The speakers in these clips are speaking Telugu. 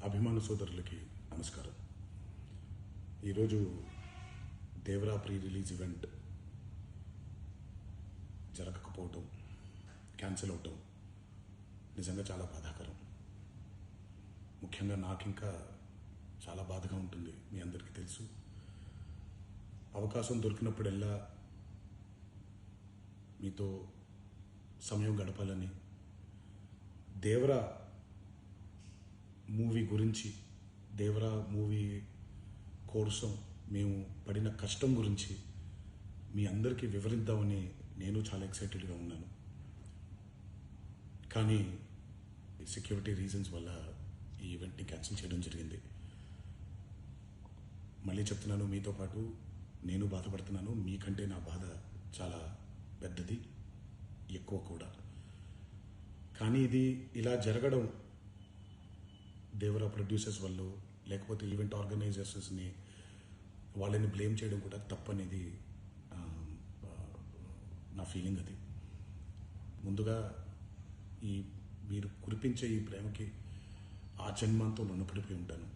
అభిమాన సోదరులకి నమస్కారం. ఈరోజు దేవరా ప్రీ రిలీజ్ ఈవెంట్ జరగకపోవటం, క్యాన్సిల్ అవటం నిజంగా చాలా బాధాకరం. ముఖ్యంగా నాకు ఇంకా చాలా బాధగా ఉంటుంది. మీ అందరికీ తెలుసు, అవకాశం దొరికినప్పుడల్లా మీతో సమయం గడపాలని, దేవరా మూవీ గురించి, దేవరా మూవీ కోసం మేము పడిన కష్టం గురించి మీ అందరికీ వివరిద్దామని నేను చాలా ఎక్సైటెడ్గా ఉన్నాను. కానీ సెక్యూరిటీ రీజన్స్ వల్ల ఈ ఈవెంట్ని క్యాన్సిల్ చేయడం జరిగింది. మళ్ళీ చెప్తున్నాను, మీతో పాటు నేను బాధపడుతున్నాను. మీకంటే నా బాధ చాలా పెద్దది, ఎక్కువ కూడా. కానీ ఇది ఇలా జరగడం దేవరా ప్రొడ్యూసర్స్ వల్ల, లేకపోతే ఈవెంట్ ఆర్గనైజర్స్ని వాళ్ళని బ్లేమ్ చేయడం కూడా తప్పనేది నా ఫీలింగ్. అది ముందుగా ఈ మీరు కురిపించే ఈ ప్రేమకి ఆ జన్మంతో రుణపడిపోయి ఉంటాను.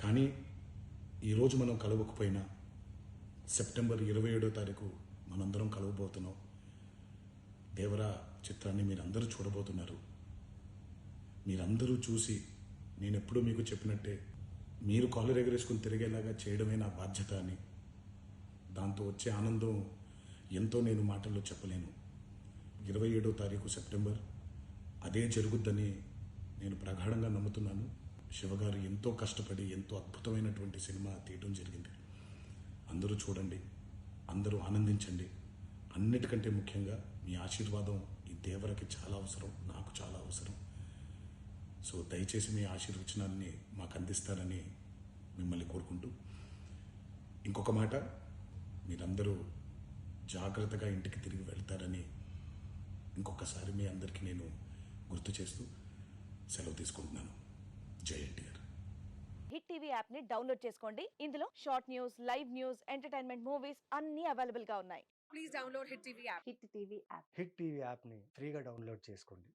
కానీ ఈరోజు మనం కలవకపోయినా సెప్టెంబర్ 27వ తారీఖు మనందరం కలవబోతున్నాం. దేవరా చిత్రాన్ని మీరందరూ చూడబోతున్నారు. మీరందరూ చూసి, నేను ఎప్పుడూ మీకు చెప్పినట్టే, మీరు కాలర్ ఎగరేసుకుని తిరిగేలాగా చేయడమే నా బాధ్యత అని, దాంతో వచ్చే ఆనందం ఎంతో నేను మాటల్లో చెప్పలేను. 27వ తారీఖు సెప్టెంబర్ అదే జరుగుద్దని నేను ప్రగాఢంగా నమ్ముతున్నాను. శివగారు ఎంతో కష్టపడి ఎంతో అద్భుతమైనటువంటి సినిమా తీయడం జరిగింది. అందరూ చూడండి, అందరూ ఆనందించండి. అన్నిటికంటే ముఖ్యంగా మీ ఆశీర్వాదం ఈ దేవరకి చాలా అవసరం, నాకు చాలా అవసరం. సో దయచేసి మీ ఆశీర్వచనాన్ని మాకు అందిస్తారని మిమ్మల్ని కోరుకుంటూ, ఇంకొక మాట, మీరందరూ జాగ్రత్తగా ఇంటికి తిరిగి వెళ్తారని ఇంకొకసారి మీ అందరికీ నేను గుర్తు చేస్తూ సెలవు తీసుకుంటున్నాను. జై ఎన్టీఆర్. హిట్ టీవీ యాప్ ని డౌన్లోడ్ చేసుకోండి. ఇందులో short news, live news, entertainment movies అన్ని అవైలబుల్ గా ఉన్నాయి. Please download Hit TV app. Hit TV app. Hit TV యాప్ని ఫ్రీగా డౌన్లోడ్ చేసుకోండి.